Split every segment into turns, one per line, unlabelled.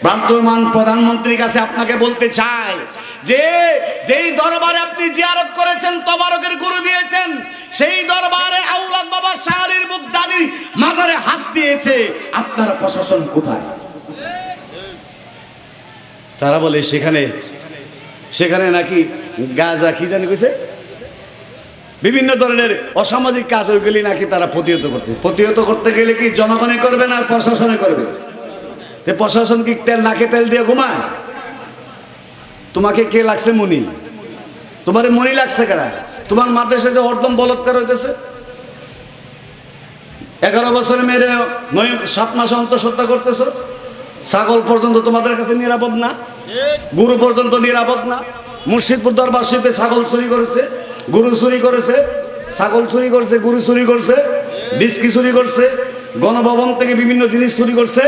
বর্তমান প্রধানমন্ত্রীর কাছে আপনাকে বলতে চাই যে যেই দরবারে আপনি জিয়ারত করেছেন, তবারকের গুরু দিয়েছেন, সেই দরবারে আওলাদ বাবা শাহ আলীর মুগদাদি মাজারে হাত দিয়েছে, আপনার প্রশাসন কোথায়? তারা বলে সেখানে নাকি গাঁজা কি জানি কইছে, বিভিন্ন ধরনের অসামাজিক কাজ, ওইগুলি নাকি তারা প্রতিহত করতে গেলে কি জনগণে করবে না প্রশাসনে করবে? প্রশাসন কি নাকে তেল দিয়ে ঘুমায়? তোমাকে কে লাগছে মনি? তোমার মনি লাগছে কেনা? তোমার মাদ্রাসা যে হরদম বলৎকার হইতেছে, 11 বছর মেয়েরে 7 মাসে অন্তঃসত্ত্বা করতেছো, ছাগল পর্যন্ত তোমাদের কাছে নিরাপদ না, গুরু পর্যন্ত নিরাপদ না। মুর্শিদপুর দরবার শরীফে ছাগল চুরি করেছে, গুরু চুরি করেছে, ছাগল চুরি করছে, গুরু চুরি করছে, ডিস্কি চুরি করছে, গণভবন থেকে বিভিন্ন জিনিস চুরি করছে।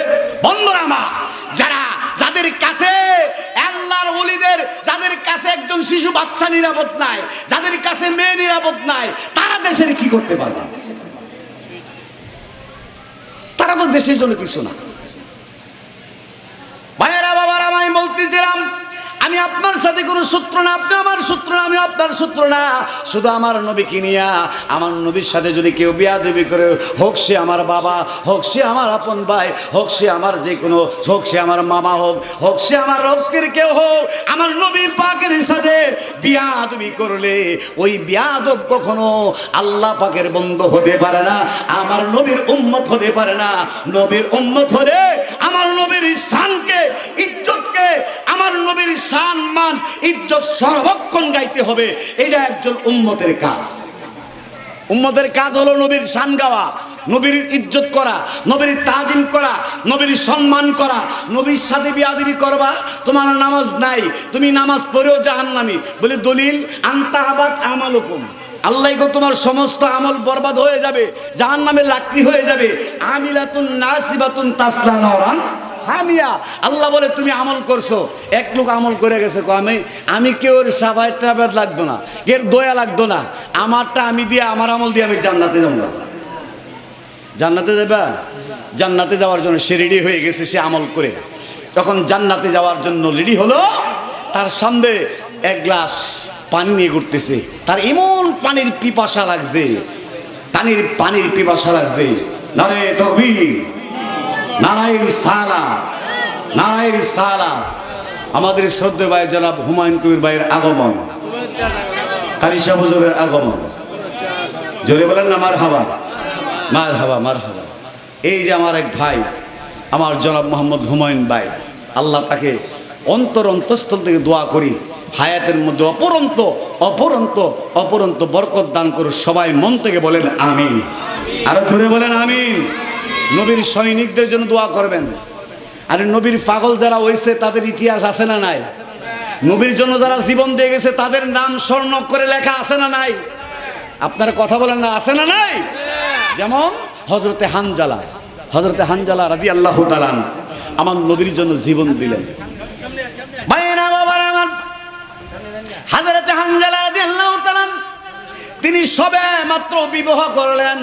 বন্ধুরা আমার, যাদের কাছে আল্লাহর ওলিদের, যাদের কাছে একজন শিশু বাচ্চা নিরাপদ নাই, যাদের কাছে মেয়ে নিরাপদ নাই, তারা দেশের কি করতে পারবে? তারা তো দেশের জন্য কিছু না। ভাইয়েরা বাবারা, আমি বলতেছিলাম, আমি আপনার সাথে কোনো সূত্র না, আপনি আমার সূত্র না, আমি আপনার সূত্র না, শুধু আমার নবীকে নিয়া, আমার নবীর সাথে যদি কেউ বিয়াদবি করে, হোক সে আমার বাবা, হোক সে আমার আপন ভাই, হোক সে আমার যে কোনো, হোক সে আমার মামা, হোক সে আমার রক্তের কেউ হোক, আমার নবী পাকের সাথে বিয়াদবি করলে ওই বিয়াদব কখনো আল্লাহ পাকের বন্ধু হতে পারে না, আমার নবীর উম্মত হতে পারে না। নবীর উম্মত হলে আমার নবীর শানকে, ইজ্জতকে, আমার নবীর সম্মান, ইজ্জত সর্বক্ষণ গাইতে হবে। এটা একজন উম্মতের কাজ। উম্মতের কাজ হলো নবীর শান গাওয়া, নবীর ইজ্জত করা, নবীর তাজিম করা, নবীর সম্মান করা। নবীর সাথে বিয়াদবি করবা, তোমার নামাজ নাই, তুমি নামাজ পড়েও জাহান্নামী বলে দলিল, আনতাহাবাত আমালুকুম, আল্লাহ গো তোমার সমস্ত আমল বরবাদ হয়ে যাবে, জাহান্নামের লাকড়ি হয়ে যাবে। আমিলাতুন নাসিবাতুন তাসলা নারান হামিয়া। আল্লাহ বলে তুমি আমল করছো, এক লোক আমল করে গেছে, আমি কেউ সাবাই টাবাদ লাগতো না, এর দয়া লাগতো না, আমারটা আমি দিয়ে, আমার আমল দিয়ে আমি জান্নাতে যাব না। জান্নাতে যাবা? জান্নাতে যাওয়ার জন্য সে রেডি হয়ে গেছে, সে আমল করে যখন জান্নাতে যাওয়ার জন্য রেডি হলো, তার সামনে এক গ্লাস পানি নিয়ে ঘুরতেছে, তার এমন পানির পিপাসা লাগছে, পানির পিপাসা লাগছে। নারে তাকবীর, নারায়ে রিসালাত, নারায়ে রিসালাত। আমাদের শ্রদ্ধেয় ভাই জনাব হুমায়ুন কবির ভাইয়ের আগমন, কারি সাহেব হুজুরের আগমন, জোরে বলেন না মারহাবা, মারহাবা, মারহাবা। এই যে আমার এক ভাই, আমার জনাব মোহাম্মদ হুমায়ুন ভাই, আল্লাহ তাকে অন্তঃস্থল থেকে দোয়া করি, হায়াতের মধ্যে অপরন্ত বরকত দান করুন। সবাই মন থেকে বলেন আমিন, আরো জোরে বলেন আমিন। নবীর সৈনিকদের জন্য দোয়া করবেন। আর নবীর পাগল যারা হয়েছে তাদের ইতিহাস আছে না নাই? নবীর জন্য যারা জীবন দিয়ে গেছে তাদের নাম স্বর্ণ করে লেখা আছে না নাই? আপনারা কথা বলেন না, আছে না নাই? যেমন হযরতে হানজালা রাদিয়াল্লাহু তাআলা আমার নবীর জন্য জীবন দিলেন। ভাইরা বাবারা আমার, হযরতে হানজালা রাদিয়াল্লাহু তাআলা তিনি সবে মাত্র বিবাহ করলেন,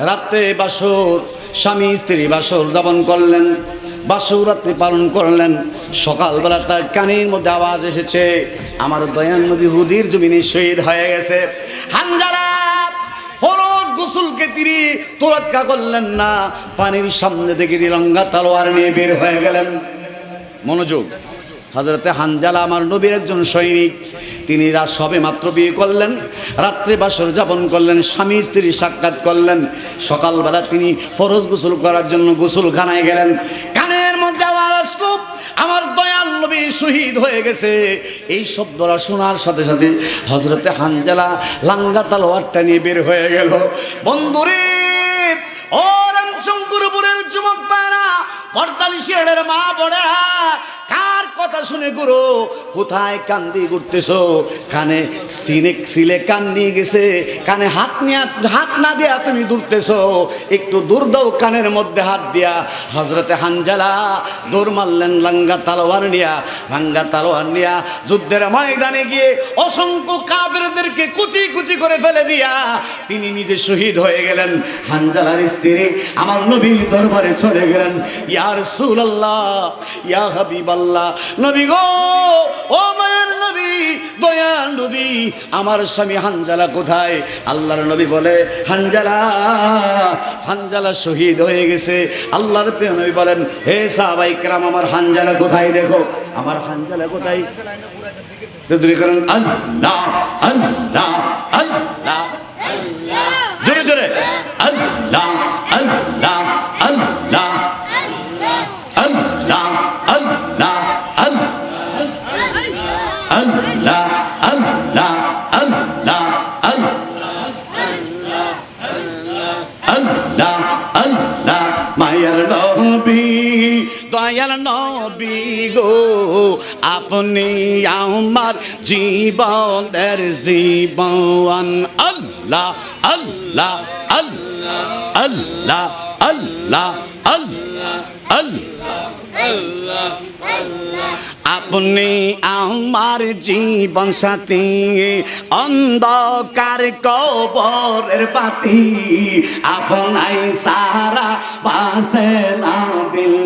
রাতে বাসর, স্বামী স্ত্রী বাসর যাপন করলেন, বাসরাত্রি পালন করলেন। সকালবেলা তার কানের মধ্যে আওয়াজ এসেছে, আমার দয়াল নবী হুদির জমিনে শহীদ হয়ে গেছে। হানজালা ফরজ গোসলকে তিনি তোয়াক্কা করলেন না, পানির সামনে থেকে তিরঙ্গা তলোয়ার নিয়ে বের হয়ে গেলেন। মনোযোগ, হযরতে হানজালা আমার নবীর একজন সৈনিক, তিনি সবে মাত্র বিয়ে করলেন, রাত্রে বাসর যাপন করলেন, স্বামী স্ত্রী সাক্ষাৎ করলেন। সকালবেলা তিনি ফরজ গোসল করার জন্য গোসলখানায় গেলেন। কানের মধ্যে আওয়াজ আসলো, আমার দয়াল নবী শহীদ হয়ে গেছে। এই শব্দটা শোনার সাথে সাথে হযরতে হানজালা লাঙ্গা তলোয়ারটা নিয়ে বের হয়ে গেল। বন্ধুরে, ও রামশঙ্করপুরের যুবক ভাইরা, পর্দানিশের মা বোনেরা, কার কথা কথা শুনে গুরু কোথায় কান দিয়ে ঘুরতেছো? কানে সিলে কান নিয়ে গেছে, কানে হাত না দিয়া তুমি দূরতেছো, একটু দূর দাও কানের মধ্যে হাত দিয়া। হযরতে হানজালা দৌড় মারলেন ভাঙ্গা তলোয়ার নিয়া যুদ্ধের ময়দানে গিয়ে অসংখ্য কাফেরদেরকে কুচি কুচি করে ফেলে দিয়া তিনি নিজে শহীদ হয়ে গেলেন। হানজালার স্ত্রী আমার নবীর দরবারে চলে গেলেন, ইয়া রাসূলুল্লাহ, ইয়া হাবিবাল্লাহ, নবী গো, ও মায়ের নবী, দয়ার নবী, আমার স্বামী হানজালা কোথায়? আল্লাহর নবী বলে, হানজালা শহীদ হয়ে গেছে। আল্লাহর প্রিয় নবী বলেন, হে সাহাবায়ে কেরাম, আমার হানজালা কোথায়? দেখো আমার হানজালা কোথায়? করেন আল্লাহ আল্লাহ আল্লাহ, জোরে জোরে আল্লাহ আল্লাহ আল্লাহ আল্লাহ আল্লাহ আল্লাহ আল্লাহ আল্লাহ আল্লাহ আল্লাহ। মায়ের নবী, দয়াল নবী গো, আপনি আমার জীবনের জীবন। আল্লাহ আল্লাহ আল্লাহ আল্লাহ আল্লাহ আল্লাহ আল্লাহ, আপনি আমার জীবন সাথী, অন্ধকার কবরের বাতি, আপনাই সারা বাসে না দিল